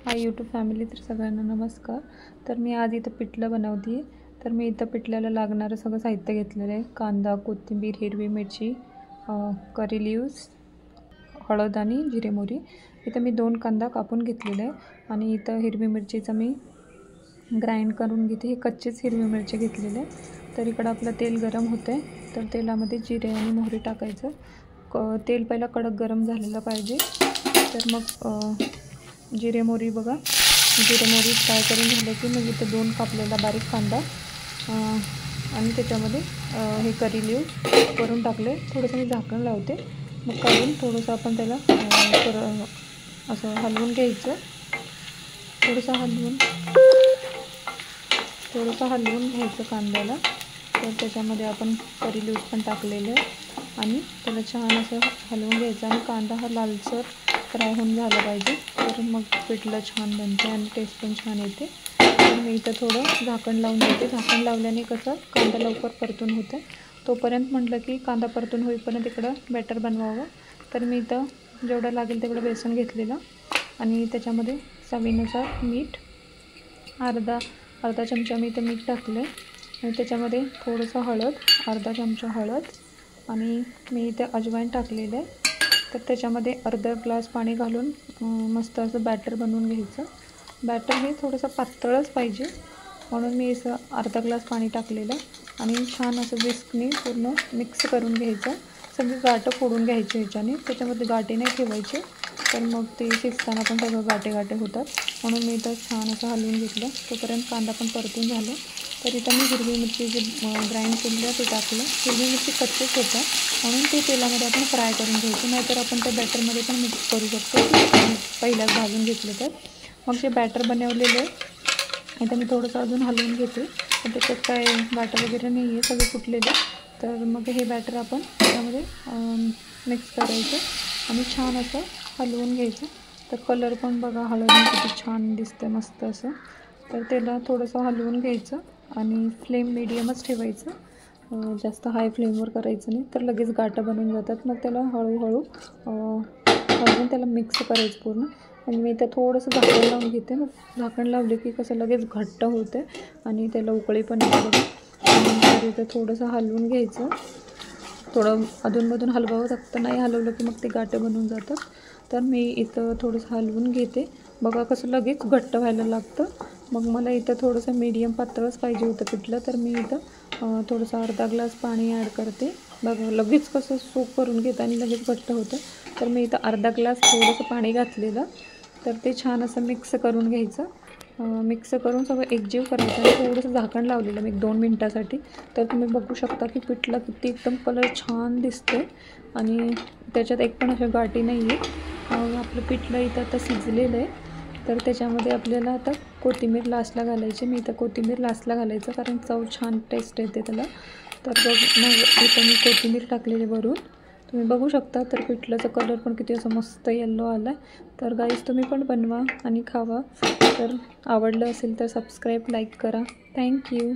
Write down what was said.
Hi YouTube family. तर सगळ्यांना नमस्कार. तर मी आज इथं पिठलं बनवते आहे. तर मी इथं पिठल्याला लागणारं सगळं साहित्य घेतलेलं आहे. कांदा, कोथिंबीर, हिरवी मिरची, करी लिव्स, हळद आणि जिरे मोहरी. इथं मी 2 कांदा कापून घेतलेला आहे आणि इथं हिरवी मिरचीचं मी ग्राइंड करून घेते. हे कच्चेच हिरवी मिरची घेतलेले आहे. तर इकडं आपलं तेल गरम होतं आहे. तर तेलामध्ये जिरे आणि मोहरी टाकायचं. तेल पहिला कडक गरम झालेलं पाहिजे. तर मग जिरे मोहरी फ्राय करून झालं की मग इथं 2 कापलेला बारीक कांदा आणि त्याच्यामध्ये हे करी लिव्स करून टाकले. थोडंसं मी झाकण लावते. मग काढून थोडंसं आपण त्याला असं हलवून घ्यायचं. थोडंसं हलवून घ्यायचं कांद्याला. तर त्याच्यामध्ये आपण करी लिव्स पण टाकलेले आणि त्याला छान असं हलवून घ्यायचं आणि कांदा हा लालसर फ्राय होऊन झाला पाहिजे. तर मग पिठलं छान बनते आणि टेस्ट पण छान येते. तर मी इथं थोडं झाकण लावून देते. झाकण लावल्याने कसं कांदा लवकर परतून होतं. तोपर्यंत म्हटलं की कांदा परतून होईपर्यंत इकडं बॅटर बनवावं. तर मी इथं जेवढं लागेल तेवढं बेसन घेतलेलं आणि त्याच्यामध्ये चवीनुसार मीठ, अर्धा चमचा मी इथं मीठ टाकलं आहे आणि त्याच्यामध्ये थोडंसं हळद, अर्धा चमचा हळद आणि मी इथे अजवाईन टाकलेलं आहे. तर त्याच्यामध्ये अर्धा ग्लास पाणी घालून मस्त असं बॅटर बनवून घ्यायचं. बॅटर हे थोडंसं पातळच पाहिजे म्हणून मी असं अर्धा ग्लास पाणी टाकलेलं आणि छान असं विस्कने पूर्ण मिक्स करून घ्यायचं. सगळे गाठं फोडून घ्यायचे ह्याच्याने. त्याच्यामध्ये गाठी नाही ठेवायचे. तर मग ते शिजताना पण सगळं गाठे होतात. म्हणून मी इथं छान असं हलवून घेतलं. तोपर्यंत कांदा पण परतून झालं. तर इथं मी हिरवी मिरची जे ग्राइंड केलेलं ते टाकलं. हिरवी मिरची कच्चीच होतं म्हणून ते तेलामध्ये आपण फ्राय करून घ्यायचं. नाहीतर आपण त्या बॅटरमध्ये पण मिक्स करू शकतो पहिल्याच भाजून घेतलं तर. मग जे बॅटर बनवलेलं आहे इथं मी थोडंसं अजून हलवून घेते. पण त्याच्यात काय बॅटर वगैरे नाही आहे, सगळे सुटलेले. तर मग हे बॅटर आपण त्यामध्ये मिक्स करायचं आणि छान असं हलवून घ्यायचं. तर कलर पण बघा हळदीने किती छान दिसतं मस्त असं. तर त्याला थोडंसं हलवून घ्यायचं आणि फ्लेम मीडियमच ठेवायचं. जास्त हाय फ्लेमवर करायचं नाही तर लगेच गाठं बनून जातात. मग त्याला हळूहळू हलवून त्याला मिक्स करायचं पूर्ण. आणि मी इथं थोडंसं झाकण लावून घेते. मग झाकण लावले की कसं लगेच घट्ट होते आणि त्याला उकळी पण येते बघा. आणि इथं थोडंसं हलवून घ्यायचं. थोडं अधूनमधून हलवावं लागतं. नाही हलवलं की मग ते गाठं बनून जातात. तर मी इथं थोडंसं हलवून घेते. बघा कसं लगेच घट्ट व्हायला लागतं. मग मला इथं थोडंसं मीडियम पातळच पाहिजे होतं पिठलं. तर मी इथं थोडंसं अर्धा ग्लास पाणी ॲड करते. बघा लगेच कसं सूप करून घेतं आणि लगेच घट्ट होतं. तर मी इथं अर्धा ग्लास थोडंसं पाणी घातलेलं. तर ते छान असं मिक्स करून घ्यायचं. मिक्स करून सगळं एकजीव करायचं आणि थोडंसं झाकण लावलेलं मी 2 मिनटासाठी. तर तुम्ही बघू शकता की पिठलं किती एकदम कलर छान दिसते आणि त्याच्यात एक पण अशा गाठी नाही आहे. आपलं पिठलं इथं आता शिजलेलं आहे. तर त्याच्यामध्ये आपल्याला आता कोथिंबीर लास्टला घालायची. मी इथं कोथिंबीर लास्टला घालायचं कारण चव छान टेस्ट येते त्याला. तर मग इथं मी कोथिंबीर टाकलेली वरून. तुम्ही बघू शकता. तर पिठल्याचा कलर पण किती असं मस्त येल्लो आला आहे. तर गाईस तुम्ही पण बनवा आणि खावा. तर आवडलं असेल तर सबस्क्राईब, लाईक करा. थँक्यू.